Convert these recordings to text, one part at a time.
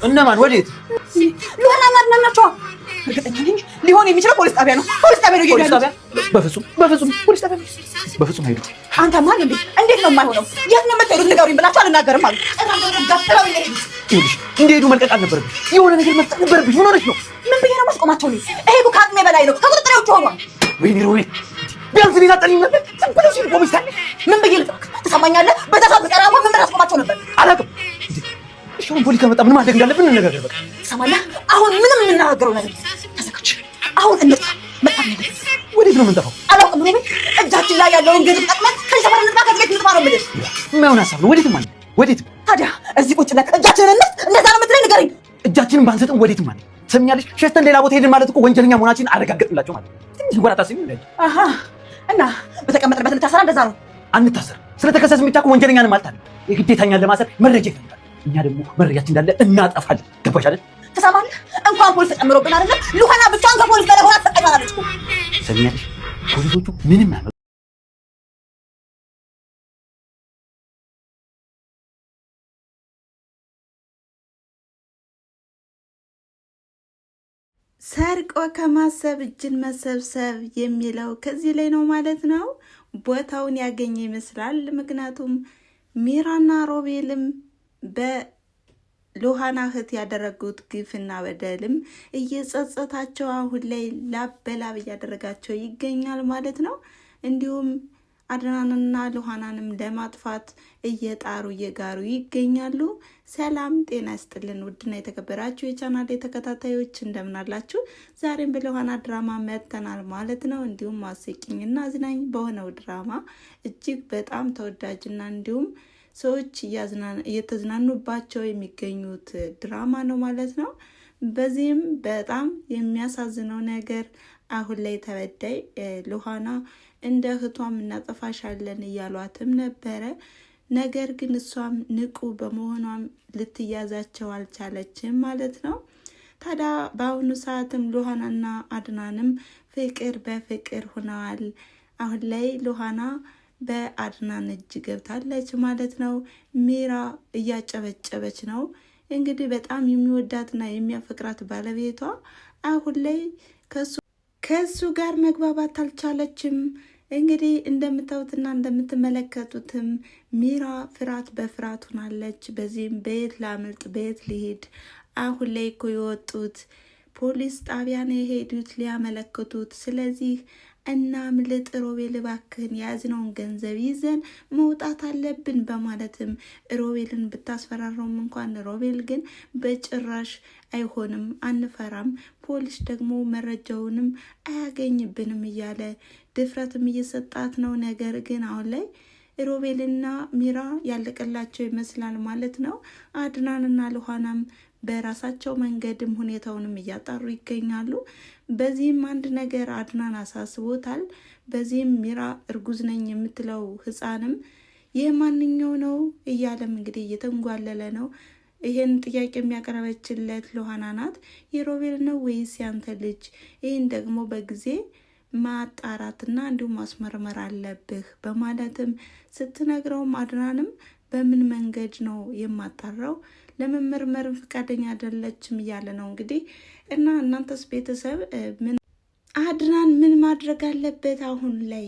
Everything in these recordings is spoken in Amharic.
እነማን ወዴት? ሉሃና ማርና ናቸው። እርግጠኛ ነኝ ሊሆን የሚችለው ፖሊስ ጣቢያ ነው። ፖሊስ ጣቢያ ነው ይሄዳሉ። በፍጹም ፖሊስ ጣቢያ በፍጹም አይሄዱ። አንተ ማን እንዴ? እንዴት ነው የማይሆነው? የት ነው የምትሄዱት? ንገሩኝ ብላችሁ አልናገርም አሉ። ጋፍተው ይሄዱ። ይኸውልሽ እንደሄዱ መልቀቅ አልነበረብሽ። የሆነ ነገር መፍጠር ነበረብሽ። ምን ሆነሽ ነው? ምን ብዬ ነው ማስቆማቸው? ነው ይሄ እኮ ከአቅሜ በላይ ነው። ከቁጥጥሬ ውጭ ሆኗል። ወይኔ ሮቤል ቢያንስ ሌላ ጠልኝ ነበር። ዝም ብለው ሲል ፖሊስ ታለ ምን ብዬ ልጥራክ? ትሰማኛለህ? በተሳብ ቀራማ ምን ብለህ አስቆማቸው ነበር? አላውቅም። እሺ አሁን ፖሊስ ከመጣ ምን ማድረግ እንዳለብን እንነጋገር። በቃ ትሰማለህ? አሁን ምንም የምናገረው ነገር ተዘጋጅ። አሁን እንጥፋ። መጣ ነው። ወዴት ነው የምንጠፋው? አላውቅም። ሮቤል እጃችን ላይ ያለውን ገንዘብ ጠቅመን ከሰፈር እንጥፋ። ከቤት እንጥፋ ነው የምልህ። የማይሆን ሀሳብ ነው። ወዴትም አለ ወዴትም። ታዲያ እዚህ ቁጭ ብለን እጃችንን እንስጥ። እንደዛ ነው የምትለኝ? ንገረኝ። እጃችንን ባንሰጥም ወዴትም አለ። ሰምኛለሽ? ሸሽተን ሌላ ቦታ ሄድን ማለት እኮ ወንጀለኛ መሆናችንን አረጋግጥላቸው ማለት ነው። ትንሽ እንኳን አታስቢም እንዴ? አሃ እና በተቀመጥንበት እንታሰራ። እንደዛ ነው። አንታሰር። ስለተከሰስን ብቻ እኮ ወንጀለኛን ማለት አይደል። የግዴታኛን ለማሰር መረጃ ይፈልጋል። እኛ ደግሞ መረጃችን እንዳለ እናጠፋለን። ገባሽ አይደል? ትሰማለህ? እንኳን ፖሊስ ተጨምሮብን አይደለም ሉሃና ብቻዋን ከፖሊስ በላይ ሆና ተጠቅማለች እኮ። ሰምኛለሽ? ፖሊሶቹ ምንም ያመጡ ሰርቆ ከማሰብ እጅን መሰብሰብ የሚለው ከዚህ ላይ ነው ማለት ነው። ቦታውን ያገኘ ይመስላል። ምክንያቱም ሚራና ሮቤልም በሉሃና እህት ያደረጉት ግፍና በደልም እየጸጸታቸው አሁን ላይ ላበላብ እያደረጋቸው ይገኛል ማለት ነው። እንዲሁም አድናንና ሉሃናንም ለማጥፋት እየጣሩ እየጋሩ ይገኛሉ። ሰላም ጤና ይስጥልን ውድና የተከበራችሁ የቻናሌ ተከታታዮች እንደምን አላችሁ? ዛሬም በሉሃና ድራማ መጥተናል ማለት ነው። እንዲሁም አስቂኝና አዝናኝ በሆነው ድራማ እጅግ በጣም ተወዳጅና እንዲሁም ሰዎች እየተዝናኑባቸው የሚገኙት ድራማ ነው ማለት ነው። በዚህም በጣም የሚያሳዝነው ነገር አሁን ላይ ተበዳይ ሉሃና እንደ እህቷም እናጠፋሻለን እያሏትም ነበረ። ነገር ግን እሷም ንቁ በመሆኗም ልትያዛቸው አልቻለችም ማለት ነው። ታዲያ በአሁኑ ሰዓትም ሉሃናና አድናንም ፍቅር በፍቅር ሆነዋል። አሁን ላይ ሉሃና በአድናን እጅ ገብታለች ማለት ነው። ሚራ እያጨበጨበች ነው። እንግዲህ በጣም የሚወዳትና የሚያፈቅራት ባለቤቷ አሁን ላይ ከሱ ጋር መግባባት አልቻለችም። እንግዲህ እንደምታዩትና እንደምትመለከቱትም ሚራ ፍርሃት በፍርሃት ሆናለች። በዚህም በየት ላምልጥ በየት ሊሄድ? አሁን ላይ እኮ የወጡት ፖሊስ ጣቢያ ነው የሄዱት ሊያመለክቱት። ስለዚህ እናምልጥ ሮቤል እባክህን የያዝነውን ገንዘብ ይዘን መውጣት አለብን በማለትም ሮቤልን ብታስፈራረውም እንኳን ሮቤል ግን በጭራሽ አይሆንም፣ አንፈራም፣ ፖሊስ ደግሞ መረጃውንም አያገኝብንም እያለ ድፍረትም እየሰጣት ነው። ነገር ግን አሁን ላይ ሮቤልና ሚራ ያለቀላቸው ይመስላል ማለት ነው። አድናንና ሉሃናም በራሳቸው መንገድም ሁኔታውንም እያጣሩ ይገኛሉ። በዚህም አንድ ነገር አድናን አሳስቦታል። በዚህም ሚራ እርጉዝ ነኝ የምትለው ህፃንም ይህ ማንኛው ነው እያለም እንግዲህ እየተንጓለለ ነው። ይሄን ጥያቄ የሚያቀርበችለት ሉሃና ናት። የሮቤል ነው ወይስ ያንተ ልጅ? ይህን ደግሞ በጊዜ ማጣራትና እንዲሁም ማስመርመር አለብህ በማለትም ስትነግረውም አድናንም በምን መንገድ ነው የማጣራው? ለመመርመርም ፈቃደኛ አይደለችም እያለ ነው እንግዲህ። እና እናንተስ ቤተሰብ አድናን ምን ማድረግ አለበት? አሁን ላይ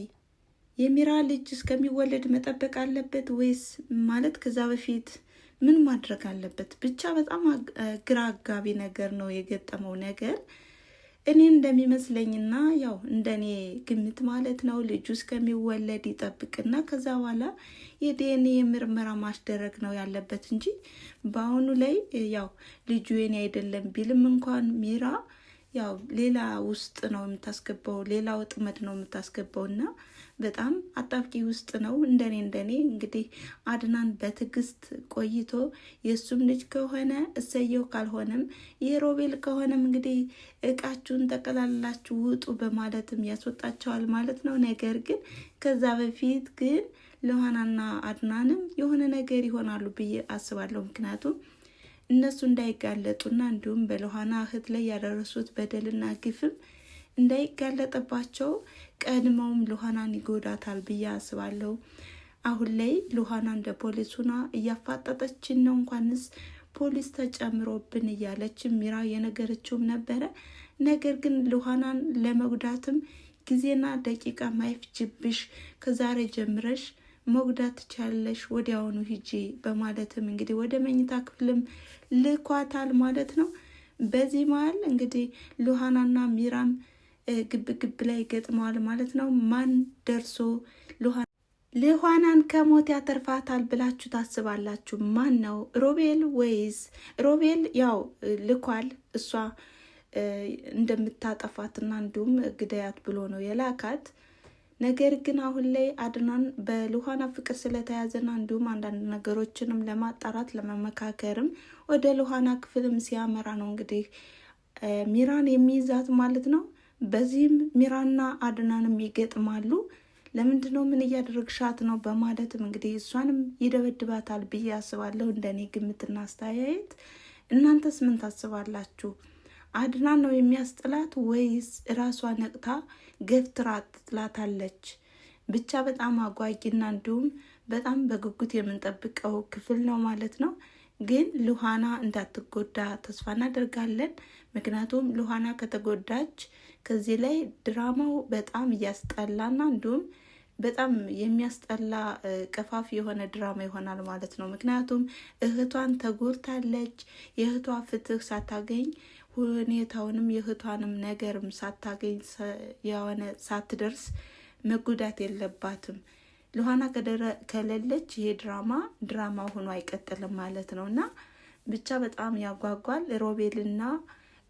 የሚራ ልጅ እስከሚወለድ መጠበቅ አለበት ወይስ ማለት ከዛ በፊት ምን ማድረግ አለበት? ብቻ በጣም ግራ አጋቢ ነገር ነው የገጠመው ነገር። እኔ እንደሚመስለኝና ያው እንደኔ ግምት ማለት ነው ልጁ እስከሚወለድ ይጠብቅና ከዛ በኋላ የዲኤንኤ ምርመራ ማስደረግ ነው ያለበት እንጂ በአሁኑ ላይ ያው ልጁ የኔ አይደለም ቢልም እንኳን ሚራ ያው ሌላ ውስጥ ነው የምታስገባው፣ ሌላ ወጥመድ ነው የምታስገባው እና በጣም አጣብቂ ውስጥ ነው። እንደኔ እንግዲህ አድናን በትዕግስት ቆይቶ የሱም ልጅ ከሆነ እሰየው፣ ካልሆነም የሮቤል ከሆነም እንግዲህ እቃችሁን ጠቀላላችሁ ውጡ በማለትም ያስወጣቸዋል ማለት ነው። ነገር ግን ከዛ በፊት ግን ሉሃናና አድናንም የሆነ ነገር ይሆናሉ ብዬ አስባለሁ። ምክንያቱም እነሱ እንዳይጋለጡና እንዲሁም በሉሃና እህት ላይ ያደረሱት በደልና ግፍም እንዳይጋለጥባቸው ቀድመውም ሉሃናን ይጎዳታል ብዬ አስባለሁ። አሁን ላይ ሉሃና እንደ ፖሊሱና እያፋጠጠችን ነው። እንኳንስ ፖሊስ ተጨምሮብን እያለች ሚራ የነገረችውም ነበረ። ነገር ግን ሉሃናን ለመጉዳትም ጊዜና ደቂቃ ማይፍጅብሽ፣ ከዛሬ ጀምረሽ መጉዳት ትቻለሽ፣ ወዲያውኑ ሂጂ በማለትም እንግዲህ ወደ መኝታ ክፍልም ልኳታል ማለት ነው። በዚህ መሀል እንግዲህ ሉሃናና ሚራም ግብ ግብ ላይ ገጥመዋል ማለት ነው። ማን ደርሶ ሉሃናን ከሞት ያተርፋታል ብላችሁ ታስባላችሁ? ማን ነው? ሮቤል ወይስ? ሮቤል ያው ልኳል እሷ እንደምታጠፋትና እንዲሁም ግዳያት ብሎ ነው የላካት። ነገር ግን አሁን ላይ አድናን በሉሃና ፍቅር ስለተያዘና እንዲሁም አንዳንድ ነገሮችንም ለማጣራት ለመመካከርም ወደ ሉሃና ክፍልም ሲያመራ ነው እንግዲህ ሚራን የሚይዛት ማለት ነው። በዚህም ሚራና አድናንም ይገጥማሉ። ለምንድነው ምን እያደረግሻት ነው በማለትም እንግዲህ እሷንም ይደበድባታል ብዬ አስባለሁ፣ እንደኔ ግምትና አስተያየት። እናንተስ ምን ታስባላችሁ? አድናን ነው የሚያስጥላት ወይስ ራሷ ነቅታ ገፍትራ ትጥላታለች? ብቻ በጣም አጓጊና እንዲሁም በጣም በጉጉት የምንጠብቀው ክፍል ነው ማለት ነው። ግን ሉሃና እንዳትጎዳ ተስፋ እናደርጋለን። ምክንያቱም ሉሃና ከተጎዳች ከዚህ ላይ ድራማው በጣም እያስጠላና እንዲሁም በጣም የሚያስጠላ ቀፋፊ የሆነ ድራማ ይሆናል ማለት ነው። ምክንያቱም እህቷን ተጎድታለች። የእህቷ ፍትህ ሳታገኝ ሁኔታውንም የእህቷንም ነገርም ሳታገኝ የሆነ ሳትደርስ መጎዳት የለባትም። ሉሃና ከሌለች ይሄ ድራማ ሆኖ አይቀጥልም ማለት ነው። እና ብቻ በጣም ያጓጓል። ሮቤልና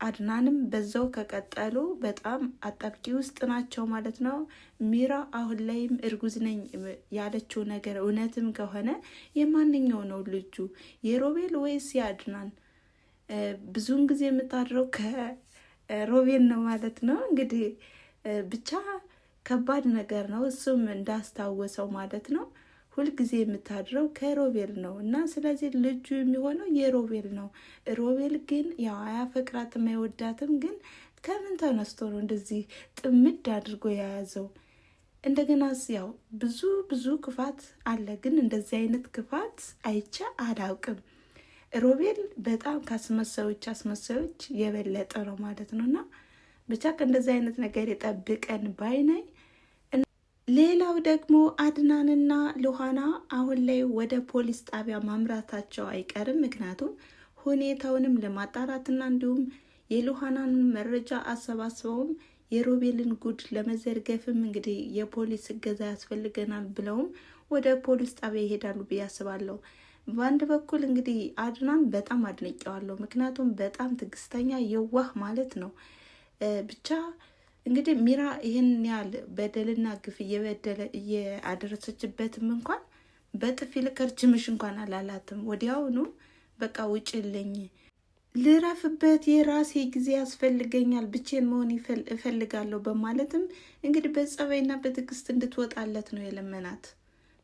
አድናንም በዛው ከቀጠሉ በጣም አጣብቂ ውስጥ ናቸው ማለት ነው። ሚራ አሁን ላይም እርጉዝ ነኝ ያለችው ነገር እውነትም ከሆነ የማንኛው ነው ልጁ? የሮቤል ወይስ የአድናን? ብዙውን ጊዜ የምታድረው ከሮቤል ነው ማለት ነው። እንግዲህ ብቻ ከባድ ነገር ነው። እሱም እንዳስታወሰው ማለት ነው ሁልጊዜ የምታድረው ከሮቤል ነው እና ስለዚህ ልጁ የሚሆነው የሮቤል ነው። ሮቤል ግን ያው አያፈቅራትም አይወዳትም። ግን ከምን ተነስቶ ነው እንደዚህ ጥምድ አድርጎ የያዘው? እንደገና ያው ብዙ ክፋት አለ፣ ግን እንደዚህ አይነት ክፋት አይቼ አላውቅም። ሮቤል በጣም ከአስመሳዮች የበለጠ ነው ማለት ነው። እና ብቻ ከእንደዚህ አይነት ነገር የጠብቀን ባይነኝ። ሌላው ደግሞ አድናንና ሉሃና አሁን ላይ ወደ ፖሊስ ጣቢያ ማምራታቸው አይቀርም። ምክንያቱም ሁኔታውንም ለማጣራትና እንዲሁም የሉሃናን መረጃ አሰባስበውም የሮቤልን ጉድ ለመዘርገፍም እንግዲህ የፖሊስ እገዛ ያስፈልገናል ብለውም ወደ ፖሊስ ጣቢያ ይሄዳሉ ብዬ አስባለሁ። በአንድ በኩል እንግዲህ አድናን በጣም አድንቄዋለሁ። ምክንያቱም በጣም ትዕግስተኛ የዋህ ማለት ነው። ብቻ እንግዲህ ሚራ ይህን ያህል በደልና ግፍ እያደረሰችበትም እንኳን በጥፊ ልከርችምሽ እንኳን አላላትም። ወዲያውኑ በቃ ውጭልኝ፣ ልረፍበት፣ የራሴ ጊዜ ያስፈልገኛል፣ ብቼን መሆን እፈልጋለሁ በማለትም እንግዲህ በጸባይና በትዕግስት እንድትወጣለት ነው የለመናት።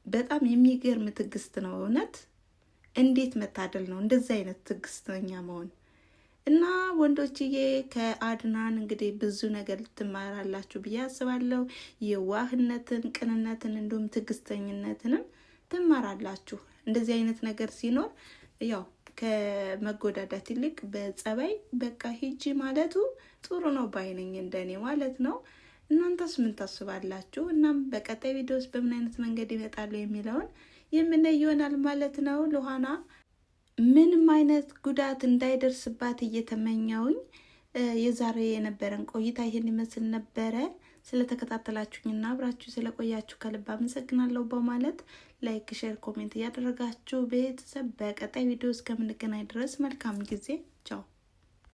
በጣም የሚገርም ትዕግስት ነው እውነት። እንዴት መታደል ነው እንደዚህ አይነት ትዕግስተኛ መሆን። እና ወንዶችዬ ከአድናን እንግዲህ ብዙ ነገር ልትማራላችሁ ብዬ አስባለሁ። የዋህነትን፣ ቅንነትን እንዲሁም ትዕግስተኝነትንም ትማራላችሁ። እንደዚህ አይነት ነገር ሲኖር ያው ከመጎዳዳት ይልቅ በጸባይ በቃ ሂጂ ማለቱ ጥሩ ነው ባይነኝ እንደኔ ማለት ነው። እናንተስ ምን ታስባላችሁ? እናም በቀጣይ ቪዲዮስ በምን አይነት መንገድ ይመጣሉ የሚለውን የምናይ ይሆናል ማለት ነው። ሉሃና ምንም አይነት ጉዳት እንዳይደርስባት እየተመኘውኝ የዛሬ የነበረን ቆይታ ይሄን ይመስል ነበረ። ስለተከታተላችሁኝና አብራችሁ ስለቆያችሁ ከልብ አመሰግናለሁ በማለት ላይክ፣ ሼር፣ ኮሜንት እያደረጋችሁ ቤተሰብ በቀጣይ ቪዲዮ እስከምንገናኝ ድረስ መልካም ጊዜ። ቻው።